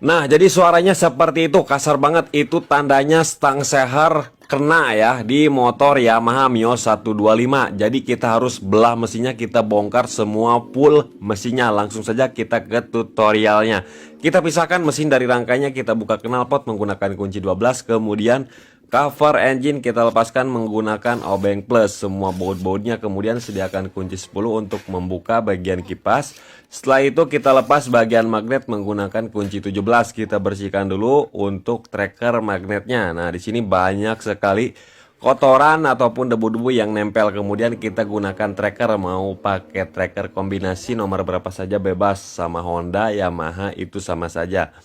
Nah, jadi suaranya seperti itu, kasar banget. Itu tandanya stang seher kena ya di motor Yamaha Mio 125. Jadi kita harus belah mesinnya, kita bongkar semua full mesinnya. Langsung saja kita ke tutorialnya. Kita pisahkan mesin dari rangkainya, kita buka knalpot menggunakan kunci 12, kemudian cover engine kita lepaskan menggunakan obeng plus semua baut-bautnya, kemudian sediakan kunci 10 untuk membuka bagian kipas. Setelah itu kita lepas bagian magnet menggunakan kunci 17. Kita bersihkan dulu untuk tracker magnetnya. Nah, di sini banyak sekali kotoran ataupun debu-debu yang nempel. Kemudian kita gunakan tracker, mau pakai tracker kombinasi nomor berapa saja bebas, sama Honda, Yamaha itu sama saja.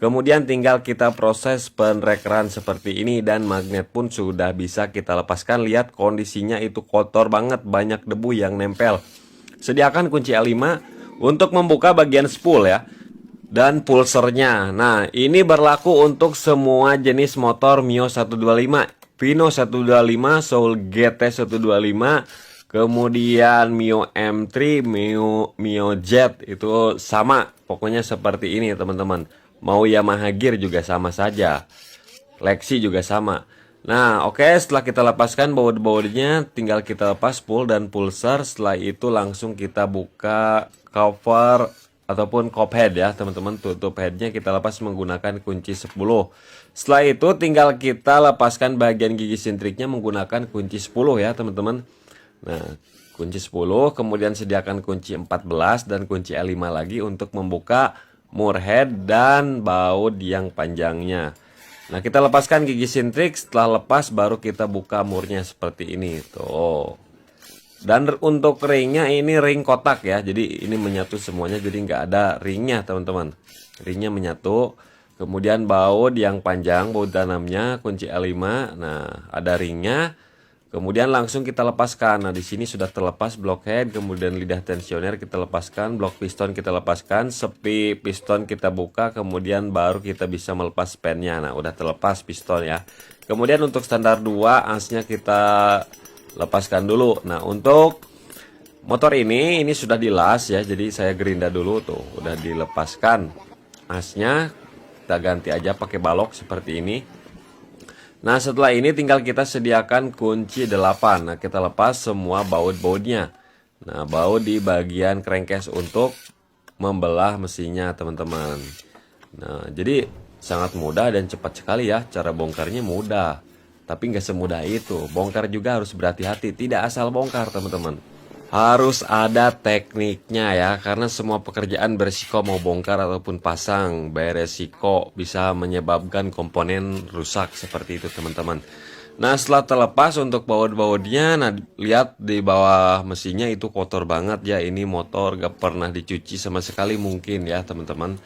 Kemudian tinggal kita proses penrekeran seperti ini dan magnet pun sudah bisa kita lepaskan. Lihat kondisinya itu kotor banget, banyak debu yang nempel. Sediakan kunci L5 untuk membuka bagian spool ya dan pulsernya. Nah, ini berlaku untuk semua jenis motor Mio 125, Pino 125, Soul GT 125, kemudian Mio M3, Mio Z itu sama. Pokoknya seperti ini teman-teman. Mau Yamaha Gear juga sama saja, Lexi juga sama. Nah, oke, setelah kita lepaskan baut-bautnya, tinggal kita lepas spool dan pulser. Setelah itu langsung kita buka cover ataupun cop head ya teman-teman. Tutup headnya kita lepas menggunakan kunci 10. Setelah itu tinggal kita lepaskan bagian gigi sintriknya menggunakan kunci 10 ya teman-teman. Nah, kunci 10, kemudian sediakan kunci 14 dan kunci L5 lagi untuk membuka murhead dan baut yang panjangnya. Nah, kita lepaskan gigi sintrik. Setelah lepas baru kita buka murnya seperti ini tuh. Dan untuk ringnya ini ring kotak ya, jadi ini menyatu semuanya, jadi nggak ada ringnya teman-teman. Ringnya menyatu. Kemudian baut yang panjang, baut tanamnya kunci L5. Nah, ada ringnya. Kemudian langsung kita lepaskan. Nah, di sini sudah terlepas blockhead, kemudian lidah tensioner kita lepaskan, blok piston kita lepaskan, sepi piston kita buka, kemudian baru kita bisa melepas spannya. Nah, udah terlepas piston ya. Kemudian untuk standar 2 asnya kita lepaskan dulu. Nah, untuk motor ini sudah dilas ya. Jadi saya gerinda dulu tuh, udah dilepaskan asnya. Kita ganti aja pakai balok seperti ini. Nah, setelah ini tinggal kita sediakan kunci 8. Nah, kita lepas semua baut-bautnya. Nah, baut di bagian crankcase untuk membelah mesinnya, teman-teman. Nah, jadi sangat mudah dan cepat sekali ya. Cara bongkarnya mudah. Tapi nggak semudah itu. Bongkar juga harus berhati-hati. Tidak asal bongkar, teman-teman. Harus ada tekniknya ya, karena semua pekerjaan beresiko, mau bongkar ataupun pasang beresiko, bisa menyebabkan komponen rusak seperti itu teman-teman. Nah, setelah terlepas untuk baut-bautnya, nah lihat di bawah mesinnya itu kotor banget ya. Ini motor gak pernah dicuci sama sekali mungkin ya teman-teman,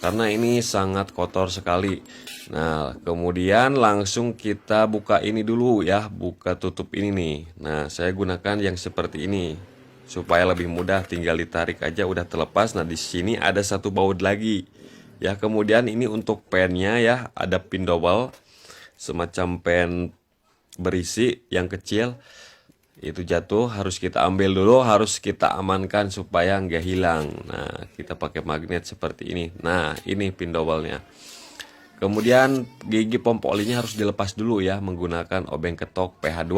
karena ini sangat kotor sekali. Nah, kemudian langsung kita buka ini dulu ya, buka tutup ini nih. Nah, saya gunakan yang seperti ini supaya lebih mudah, tinggal ditarik aja udah terlepas. Nah, di sini ada satu baut lagi ya. Kemudian ini untuk pennya ya, ada pin double semacam pen berisi yang kecil. Itu jatuh, harus kita ambil dulu, harus kita amankan supaya nggak hilang. Nah, kita pakai magnet seperti ini. Nah, ini pin double-nya. Kemudian gigi pompa olinya harus dilepas dulu ya menggunakan obeng ketok PH2.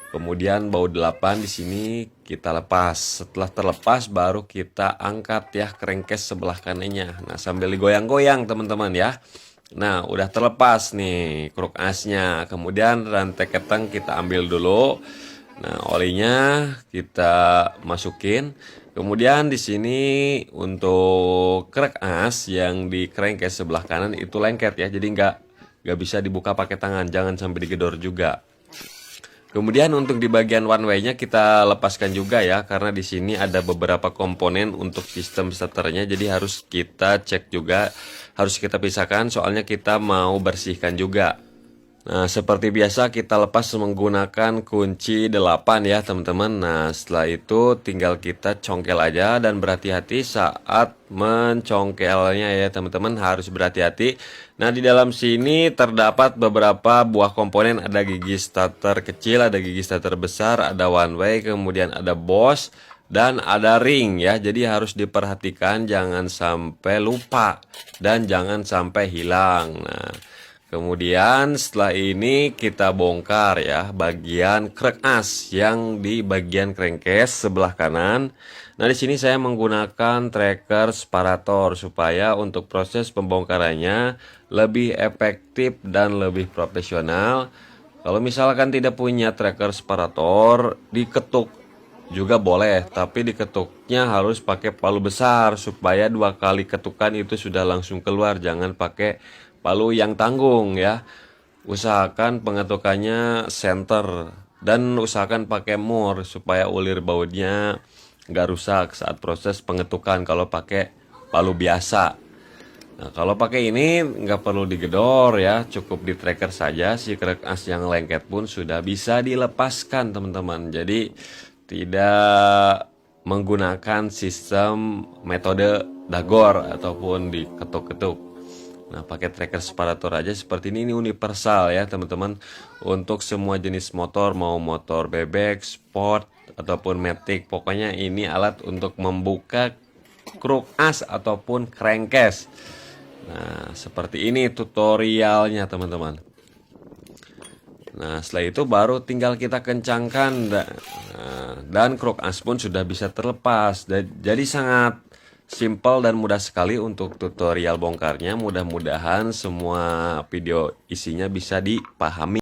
Kemudian baut 8 di sini kita lepas. Setelah terlepas baru kita angkat ya crankcase sebelah kanannya. Nah, sambil digoyang-goyang teman-teman ya. Nah, udah terlepas nih kruk asnya. Kemudian rantai keteng kita ambil dulu. Nah, olinya kita masukin. Kemudian di sini untuk krek as yang di crankcase sebelah kanan itu lengket ya. Jadi nggak bisa dibuka pakai tangan, jangan sampai digedor juga. Kemudian untuk di bagian one way-nya kita lepaskan juga ya, karena di sini ada beberapa komponen untuk sistem starternya, jadi harus kita cek juga, harus kita pisahkan soalnya kita mau bersihkan juga. Nah, seperti biasa kita lepas menggunakan kunci 8 ya teman-teman. Nah, setelah itu tinggal kita congkel aja dan berhati-hati saat mencongkelnya ya teman-teman, harus berhati-hati. Nah, di dalam sini terdapat beberapa buah komponen, ada gigi starter kecil, ada gigi starter besar, ada one way, kemudian ada Bosch, dan ada ring ya. Jadi harus diperhatikan jangan sampai lupa dan jangan sampai hilang. Nah, kemudian setelah ini kita bongkar ya bagian krek as yang di bagian crankcase sebelah kanan. Nah, di sini saya menggunakan tracker separator supaya untuk proses pembongkarannya lebih efektif dan lebih profesional. Kalau misalkan tidak punya tracker separator, diketuk juga boleh, tapi diketuknya harus pakai palu besar supaya 2 kali ketukan itu sudah langsung keluar. Jangan pakai palu yang tanggung ya. Usahakan pengetukannya center dan usahakan pakai mur supaya ulir bautnya nggak rusak saat proses pengetukan kalau pakai palu biasa. Nah, kalau pakai ini nggak perlu digedor ya, cukup di tracker saja. Si krek as yang lengket pun sudah bisa dilepaskan teman-teman. Jadi tidak menggunakan sistem metode dagor ataupun diketuk-ketuk. Nah, pakai tracker separator aja seperti ini universal ya teman-teman. Untuk semua jenis motor, mau motor bebek, sport ataupun matic, pokoknya ini alat untuk membuka kruk as ataupun crankcase. Nah, seperti ini tutorialnya teman-teman. Nah, setelah itu baru tinggal kita kencangkan dan kruk as pun sudah bisa terlepas. Jadi sangat simple dan mudah sekali untuk tutorial bongkarnya. Mudah-mudahan semua video isinya bisa dipahami.